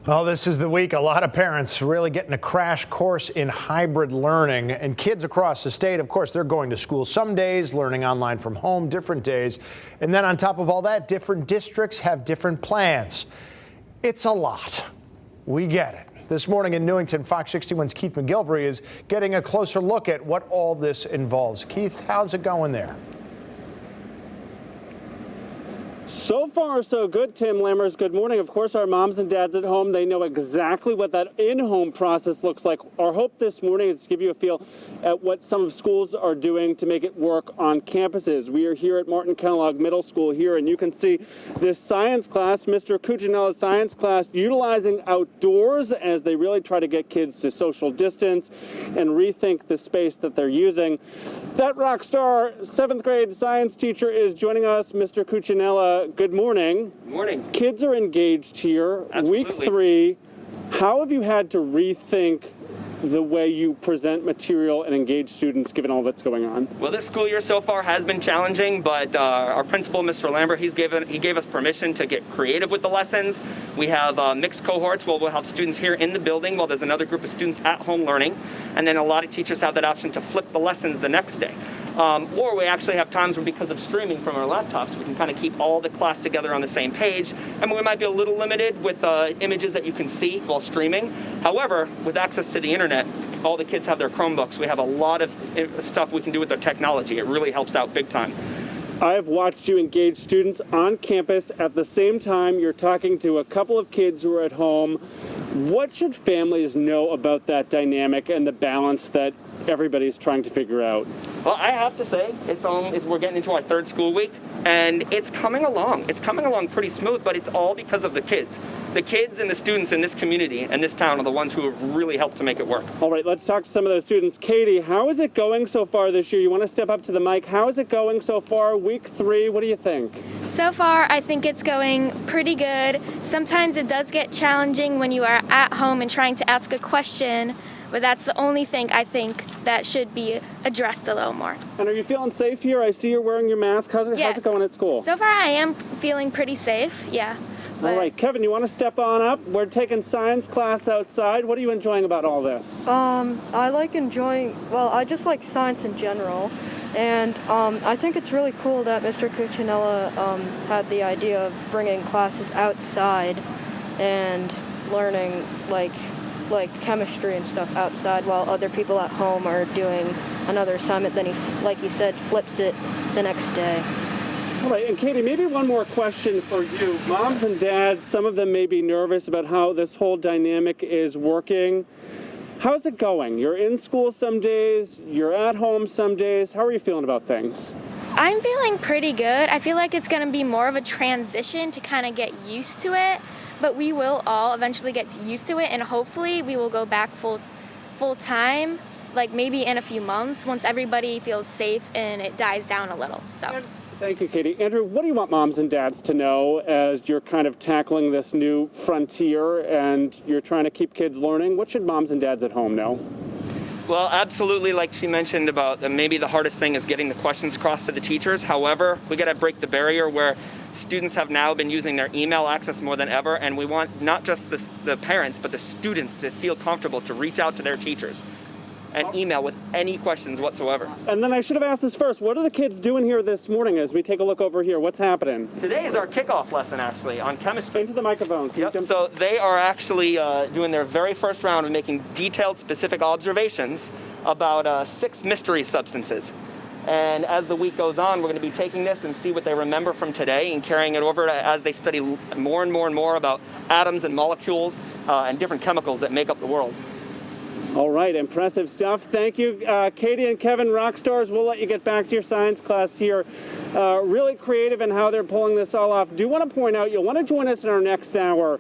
Well, this is the week a lot of parents really getting a crash course in hybrid learning, and kids across the state, of course, they're going to school some days, learning online from home, different days. And then on top of all that, different districts have different plans. It's a lot. We get it. This morning in Newington, Fox 61's Keith McGilvery is getting a closer look at what all this involves. Keith, how's it going there? So far, so good, Tim Lammers. Good morning. Of course, our moms and dads at home, they know exactly what that in-home process looks like. Our hope this morning is to give you a feel at what some of schools are doing to make it work on campuses. We are here at Kellogg Middle School here, and you can see this science class, Mr. Cucinella's science class, utilizing outdoors as they really try to get kids to social distance and rethink the space that they're using. That rock star 7th grade science teacher is joining us, Mr. Cucinella. Good morning. Good morning. Kids are engaged here. Absolutely. Week 3. How have you had to rethink the way you present material and engage students given all that's going on? Well, this school year so far has been challenging, but our principal, Mr. Lambert, he gave us permission to get creative with the lessons. We have mixed cohorts where we'll have students here in the building while there's another group of students at home learning. And then a lot of teachers have that option to flip the lessons the next day. Or we actually have times where, because of streaming from our laptops, we can kind of keep all the class together on the same page. And we might be a little limited with images that you can see while streaming. However, with access to the internet, all the kids have their Chromebooks. We have a lot of stuff we can do with their technology. It really helps out big time. I have watched you engage students on campus. At the same time, you're talking to a couple of kids who are at home. What should families know about that dynamic and the balance that everybody's trying to figure out? Well, I have to say, we're getting into our 3rd school week, and it's coming along. It's coming along pretty smooth, but it's all because of the kids. The kids and the students in this community and this town are the ones who have really helped to make it work. All right, let's talk to some of those students. Katie, how is it going so far this year? You want to step up to the mic. How is it going so far? Week 3, what do you think? So far, I think it's going pretty good. Sometimes it does get challenging when you are at home and trying to ask a question, but that's the only thing I think that should be addressed a little more. And are you feeling safe here? I see you're wearing your mask. How's it going at school? So far, I am feeling pretty safe, yeah. All right, Kevin, you want to step on up? We're taking science class outside. What are you enjoying about all this? I just like science in general. And I think it's really cool that Mr. Cucinella had the idea of bringing classes outside and learning like chemistry and stuff outside while other people at home are doing another assignment. Then he, like he said, flips it the next day. All right, and Katie, maybe one more question for you. Moms and dads, some of them may be nervous about how this whole dynamic is working. How's it going? You're in school some days, you're at home some days. How are you feeling about things? I'm feeling pretty good. I feel like it's going to be more of a transition to kind of get used to it, but we will all eventually get used to it, and hopefully we will go back full time, like maybe in a few months once everybody feels safe and it dies down a little. So. Thank you, Katie. Andrew, what do you want moms and dads to know as you're kind of tackling this new frontier and you're trying to keep kids learning? What should moms and dads at home know? Well, absolutely, like she mentioned about maybe the hardest thing is getting the questions across to the teachers. However, we got to break the barrier where students have now been using their email access more than ever, and we want not just the parents, but the students to feel comfortable to reach out to their teachers and email with any questions whatsoever. And then I should have asked this first. What are the kids doing here this morning as we take a look over here? What's happening? Today is our kickoff lesson, actually, on chemistry. Into the microphone. Yep. So they are actually doing their very first round of making detailed, specific observations about 6 mystery substances. And as the week goes on, we're going to be taking this and see what they remember from today and carrying it over as they study more and more and more about atoms and molecules and different chemicals that make up the world. All right, impressive stuff. Thank you, Katie and Kevin, rock stars. We'll let you get back to your science class here. Really creative in how they're pulling this all off. Do want to point out, you'll want to join us in our next hour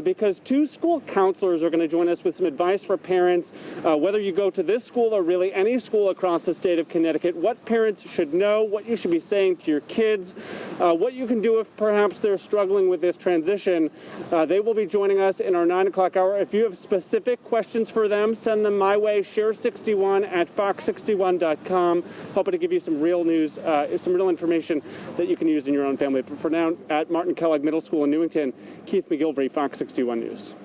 because 2 school counselors are going to join us with some advice for parents, whether you go to this school or really any school across the state of Connecticut, what parents should know, what you should be saying to your kids, what you can do if perhaps they're struggling with this transition. They will be joining us in our 9 o'clock hour. If you have specific questions for them, send them my way, share61@fox61.com. Hoping to give you some real news, some real information that you can use in your own family. But for now, at Kellogg Middle School in Newington, Keith McGilvery, Fox 61 News.